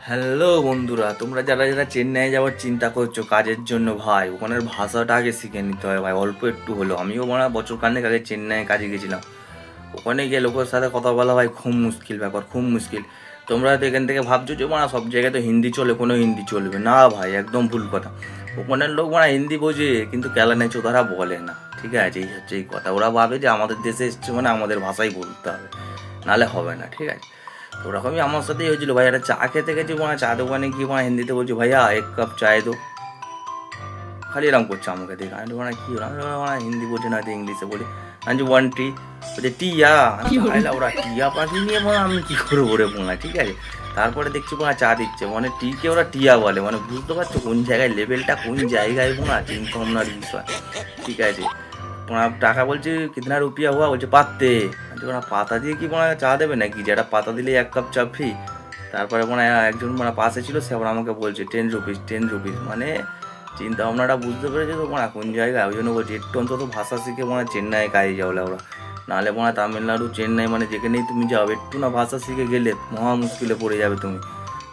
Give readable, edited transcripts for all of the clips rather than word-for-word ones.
Hello বন্ধুরা, তোমরা যারা যারা চেন্নাই যাওয়ার চিন্তা করছো কাজের জন্য, ভাই ওখানের ভাষাটা আগে শিখে নিতে হয় ভাই। অল্প একটু হলো, আমিও বছর খানেক আগে চেন্নাই কাজে গেছিলাম। ওখানে গিয়ে লোকের সাথে কথা বলা ভাই খুব মুশকিল ব্যাপার, খুব মুশকিল। তোমরা তো এখান থেকে ভাবছো যে সব জায়গায় তো হিন্দি চলে, কোনো হিন্দি চলবে না ভাই, একদম ভুল কথা। ওখানের লোক হিন্দি বোঝে কিন্তু কেলানে চোদারা বলে না, ঠিক আছে? এই হচ্ছে এই কথা। ওরা ভাবে যে আমাদের দেশে এসছে আমাদের ভাষাই বলতে হবে, নালে হবে না, ঠিক আছে? তো ওরকমই আমার সাথেই হয়েছিল ভাই। একটা চা খেতে গেছি, চা দোকানে গিয়ে হিন্দিতে বলছি, ভাইয়া এক কাপ চায় দো। খালি এরকম করছে আমাকে দেখে। আমি কি হলো, আমি হিন্দি বোঝে না, ইংলিশে বলি। আমি ওয়ান টি বলছে টিয়া। আমি আইলা ওরা টিয়া পাখি নিয়ে আমি কি করবো রে ঠিক আছে? তারপরে দেখছি চা দিচ্ছে, টিকে ওরা টিয়া বলে। বুঝতে পারছো কোন জায়গায় লেভেলটা, কোন জায়গায় চিন্তা ভাবনার বিষয়, ঠিক আছে? টাকা বলছে কিতনা রুপিয়া হুয়া, বলছে পাত্তে। পাতা দিয়ে কি চা দেবে নাকি, যেটা পাতা দিলে এক কাপ চা ফ্রি? তারপরে একজন পাশে ছিল, সে আবার আমাকে বলছে 10 রুপিস 10 রুপিস। চিন্তা ভাবনাটা বুঝতে পেরেছে তো কোন জায়গায়। ওই জন্য বলছি একটু অন্তত ভাষা শিখে চেন্নাই কাজে যাও ওরা। নাহলে তামিলনাড়ু চেন্নাই যেখানেই তুমি যাও, একটু না ভাষা শিখে গেলে মহা মুশকিলে পড়ে যাবে তুমি।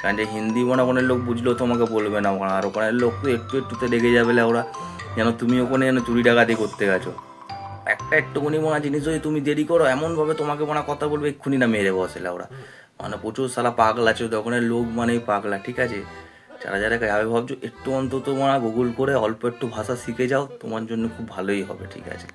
কারণ যে হিন্দি ওখানের লোক বুঝলেও তোমাকে বলবে না। আর ওখানের লোক তো একটু একটুতে রেগে যাবে ওরা, যেন তুমি ওখানে যেন চুরি ডাকাতি করতে গেছো। একটা একটুকুনি জিনিস যদি তুমি দেরি করো, এমনভাবে তোমাকে কথা বলবে এক্ষুনি না মেরে বসেলা ওরা। প্রচুর সালা পাগলা আছে ওখানের লোক, পাগলা, ঠিক আছে? যারা যারা যাবে ভাবছো একটু অন্তত গুগল করে অল্প একটু ভাষা শিখে যাও, তোমার জন্য খুব ভালোই হবে, ঠিক আছে?